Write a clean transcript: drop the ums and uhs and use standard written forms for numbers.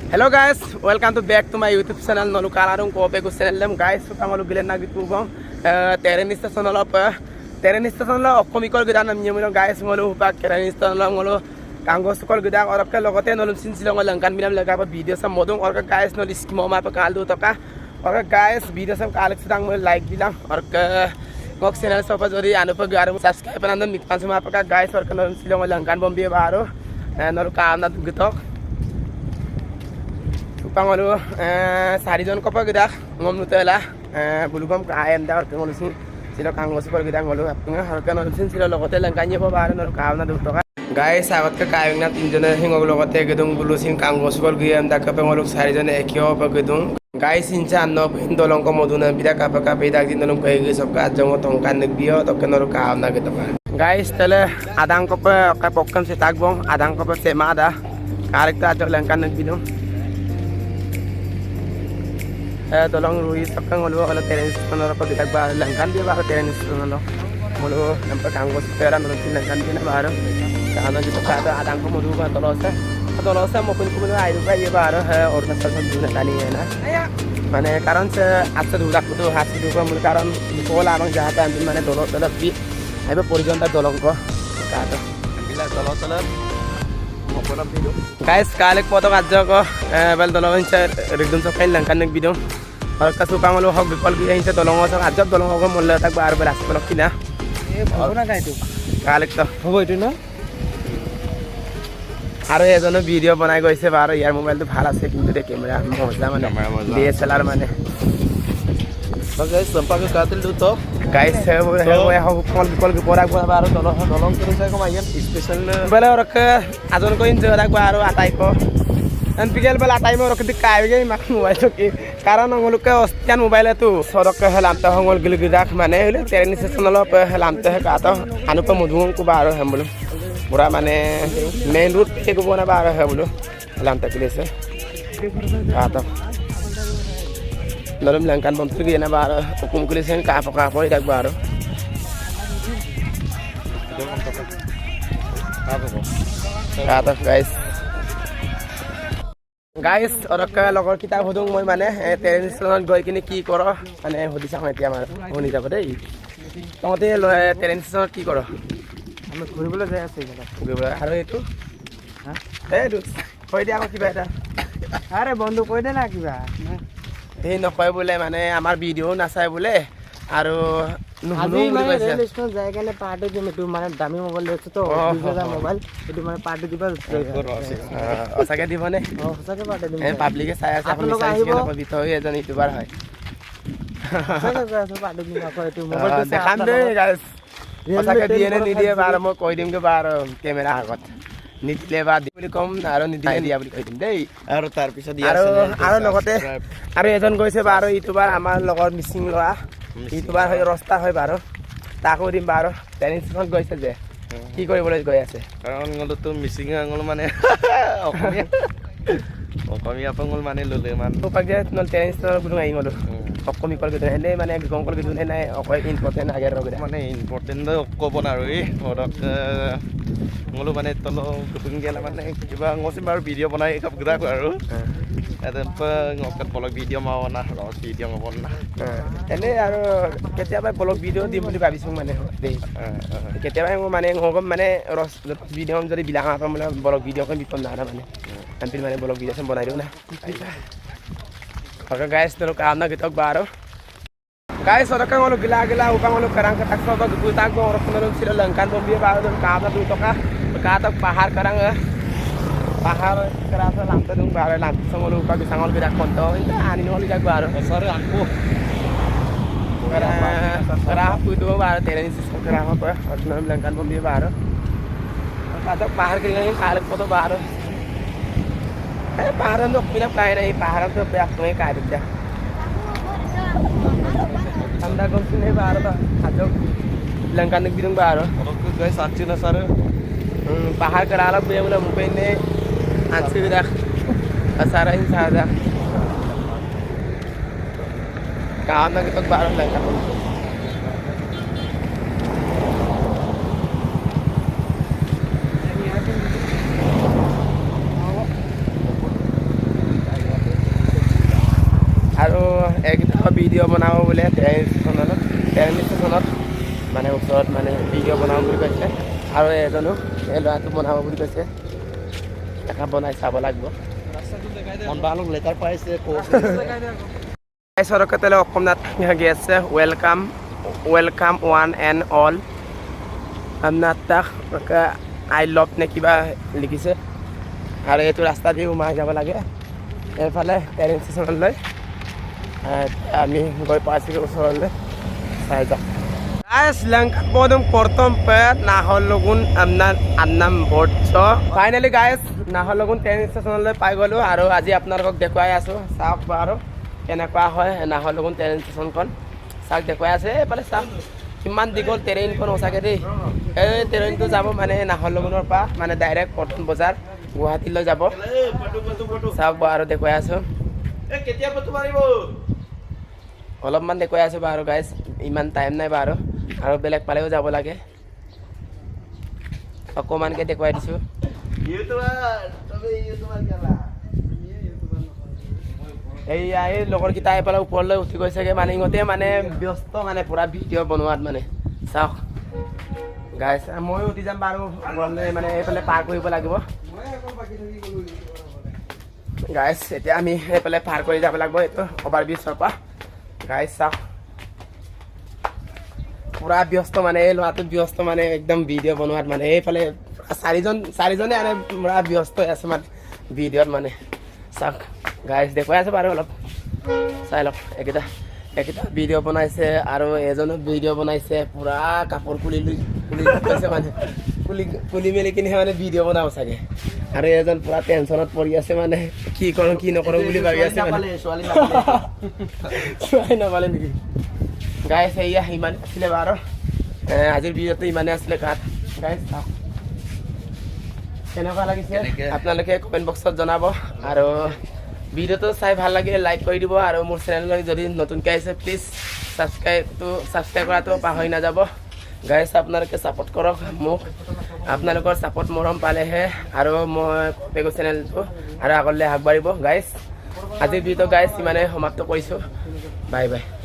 Hello guys, welcome to back to my YouTube channel. Nolu kalarung ko pe ko channel guys. Pangalu gilen na gitu bang. Terrain station lo komikol gidan nam nyemulong guys ngolu pak terrain station lo ngolu kanggo sukol gidan orap ka logote nolu sinsilong langkan binam laga pa video sa modong orka guys nolu skimo ma pa kaldo to ka. Orka guys video sam kalak sedang mo like bilang orka ngok channel so pa jodi anu pa garu subscribe panandam mitpan sama pa guys orka nolu silong langkan bombe baro. Nolu kaam na gitu. Pangalu sarijon ko pa gida ngom nutela bulugam ka ayam da orka ngolu sin silo kanggo sukol gida ngolu apnga orka nolu sin silo logote langkanye pa baro nolu kaam na duto ka guys agot ka kayong na tinjone hingog logote gedung bulusin kanggo sukol giyam da ka pangolu sarijon ekyo pa gedung guys incha no indolong ko moduna bida ka pa ka bida din nolong kay gisop ka jongo tongkan nagbiyo to kenolu kaam na gitu ka guys tele adang ko pa ka pokkan si tagbong adang ko pa semada karekta ajo langkan nagbidong tolong ruis sakang ngolu ala terenis manara pa bitag ba langkan dia ba terenis ngolu ngolu nampak kanggo sepera ngolu langkan dia ba kana gitu kada adang ko modu ba tolosa mo pun kumulu ai ba ye ba orna sa duna tani na mane karon se atta dudak to hati du ko mul karon pola amang jahatan mane dolok bi ai ba porijonta dolong ko kada bila dolok guys kalik foto kadjo ko bal dolong ser rigdum so kain langkan nag bidong और कसु पांगलो हक बिकल gi hinsa dolong so ajab dolong ko mulla tak bar bar as bolok kina e bhona kai tu kalik to hobo itu na আরো এজন video বানাই গৈছে বারো ইয়ার mobile তো ভালো আছে কিন্তু রে ক্যামেরা মজা মানে DSLR মানে guys sampai ke katil du to guys he kol ke porak baro dolong terus saya kemayan special bale orok ajon ko injo rak baro atai ko dan pikir bala atai mo orok dik kai ge mak mobail to ki karon ngoluk ke ostian mobail tu sorok ke helam ta ngol gil gidak mane hule terni session lo pe helam ta ka to anu pa mudung ko baro hembulu Mura mane main road pe ko bona baro hembulu helam ta kilese ka to Lalu melangkan bom tu gina baro hukum kulisen ka apa idak baro kata guys orang ke lokal kita hodong moi mane terenis lonan goi kini ki koro mane hodi sang etia mar honi যাব দেই তমতে terenis lonan ki koro আমি ঘুরিবলৈ যাই আছে ঘুৰিবলৈ আৰু এইটো হা এইটো কৈ দিয়া আকৌ কিবা এটা আৰে বন্ধু কৈ দে না কিবা এই নকয় বোলে মানে আমাৰ ভিডিও নাচাই বোলে আৰু আজি মানে ৰেল ষ্টেচন যায় কেনে পাৰ্টি দিম এটো মানে দামী মোবাইল লৈছো তো 20000 মোবাইল এটো মানে পাৰ্টি দিবা সঁচাকে দিবনে সঁচাকে পাৰ্টি দিম পাব্লিকে চাই আছে আপুনি চাই কি নকবি তই এজন ইউটিউবাৰ হয় সঁচাকে পাৰ্টি দিম আকৌ এটো মোবাইল দেখাম দেই গাইস সঁচাকে দিয়ে নে নিদিয়ে বাৰ মই কৈ দিম কে বাৰ কেমেৰা আগত নিদিলে বা দি বুলি কম আৰু নিদিলে দিয়া বুলি কৈ দিম দেই আৰু তাৰ পিছত দিয়া আৰু লগতে আৰু এজন গৈছে বাৰ ইউটিউবাৰ আমাৰ লগৰ মিচিং লোৱা ইউটিউবাৰ হৈ ৰাস্তা হয় বাৰ তাকো দিম বাৰ টেনিছখন গৈছে যে কি কৰিবলৈ গৈ আছে কাৰণ গলতো মিচিং আঙল মানে অসমীয়া পঙ্গল মানে ললে মান পাকে নল টেনিছৰ গুণ আহি গলো অকমি কল গৈ এনে মানে গংকল গৈ নাই অকয় ইম্পৰ্টেন্ট আগে ৰগৰে মানে ইম্পৰ্টেন্ট ক'ব না আৰু এই ধৰক ngolo মানে তলো কুটুং গেলা মানে কিবা ngose বাৰ ভিডিও বনাই কাপ গৰা আৰু এতে ngkat ব্লগ ভিডিও মাও না ৰস ভিডিও ngবন না এনে আৰু কেতিয়াবা ব্লগ ভিডিও দিম বুলি ভাবিছো মানে দেই কেতিয়াবা মানে ngom মানে ৰস ভিডিও যদি বিলাঙা পাম মানে ব্লগ ভিডিও কম বিপন না মানে আনপিল মানে ব্লগ ভিডিও বনাই দিও না oke guys telo kaam na gitok baro guys ora kang olo gila upang olo karang katak so bag gutag go ora kuno sila langkan bom biya baro dum kaam na duto ka katak pahar karang pahar karasa lamta dum baro lamta sangolo ka bisangol gidak konto inta ani no ligak baro sare anko kara putu baro terenis kara apa kuno langkan bom biya baro katak pahar keringan kalak foto baro paharan tuh pinap kaya na paharan tuh beak tuh kaya dia. Anda gomsin hai bahar tuh ajo langkan nag bidung bahar. Kalau tuh guys saksi na sar. Bahar kerala punya mula mungkin ne ansih dah asara insah dah. Kaam na gitu bahar langkan. আৰু একদম video' বনাব বোলে train ষ্টেচনত মানে ওচৰত মানে video' বনাব বুলি কৈছে আৰু এজনো এই ল'ৰাটো বনাব বুলি কৈছে দেখা বনাই চাব লাগিব মন বালক লেটাৰ পাইছে সৰকাৰলৈ অসমত গি আছে ৱেলকাম ওৱান এণ্ড অল আপনাৰ তাক আই লভ নে কিবা লিখিছে আৰু এইটো ৰাস্তা দি সোমাই যাব লাগে এইফালে ট্ৰেইন ষ্টেচনলৈ আমি গৈ পাইছিলোঁ ওচৰলৈ চাই যাওঁ শ্ৰীলংকা পদম প্ৰথম পেট নাহৰলগুন আপনাৰ আন্নাম বোট ফাইনেলি গাইজ নাহৰলগুন ট্ৰেইন ষ্টেচনলৈ পাই গ'লোঁ আৰু আজি আপোনালোকক দেখুৱাই আছোঁ চাওক বাৰু কেনেকুৱা হয় নাহৰলগুন ট্ৰেইন ষ্টেচনখন চাওক দেখুৱাই আছে এইফালে চাওক কিমান দীঘল ট্ৰেইনখন সঁচাকৈ দেই এই ট্ৰেইনটো যাব মানে নাহৰলগুনৰ পৰা মানে ডাইৰেক্ট পল্টন বজাৰ গুৱাহাটীলৈ যাব চাওক বাৰু দেখুৱাই আছোঁ অলপমান দেখুৱাই আছোঁ বাৰু গাইজ ইমান টাইম নাই বাৰু আৰু বেলেগ পালেও যাব লাগে অকণমানকৈ দেখুৱাই দিছোঁ এইয়া এই লগৰকেইটা এইফালে ওপৰলৈ উঠি গৈছেগৈ মানে ইহঁতে মানে ব্যস্ত মানে পূৰা ভিডিঅ' বনোৱাত মানে চাওক গাইজ ময়ো উঠি যাম বাৰু ওপৰলৈ মানে এইফালে পাৰ কৰিব লাগিব গাইজ এতিয়া আমি এইফালে পাৰ কৰি যাব লাগিব এইটো অভাৰ ব্ৰিজৰ পৰা গাইজ চাওক পূৰা ব্যস্ত মানে এই ল'ৰাটো ব্যস্ত মানে একদম ভিডিঅ' বনোৱাত মানে এইফালে চাৰিজনে মানে পূৰা ব্যস্ত হৈ আছে মানে ভিডিঅ'ত মানে চাওক গাইজ দেখুৱাই আছে বাৰু অলপ চাই লওক এইকেইটা ভিডিঅ' বনাইছে আৰু এজনো ভিডিঅ' বনাইছে পূৰা কাপোৰ খুলি গৈছে মানে খুলি মেলি কিনে মানে ভিডিঅ' বনাব চাগে আৰু এজন পূৰা টেনশ্যনত পৰি আছে মানে কি কৰোঁ কি নকৰোঁ বুলি ভাবি আছে মানে ছোৱালী নাপালে নেকি গাইজ এয়া ইমান আছিলে বাৰু আজিৰ ভিডিঅ'টো ইমানেই আছিলে গাত গাইজ চাওক কেনেকুৱা লাগিছে আপোনালোকে কমেণ্ট বক্সত জনাব আৰু ভিডিঅ'টো চাই ভাল লাগে লাইক কৰি দিব আৰু মোৰ চেনেললৈ যদি নতুনকৈ আহিছে প্লিজ ছাবস্ক্ৰাইব কৰাটো পাহৰি নাযাব গাইজ আপোনালোকে ছাপোৰ্ট কৰক মোক আপোনালোকৰ ছাপোৰ্ট মৰম পালেহে আৰু মই পেগু চেনেলটো আৰু আগলৈ আগবাঢ়িব গাইজ আজিৰ ভিডিঅ'টো গাইজ ইমানে সমাপ্ত কৰিছোঁ বাই বাই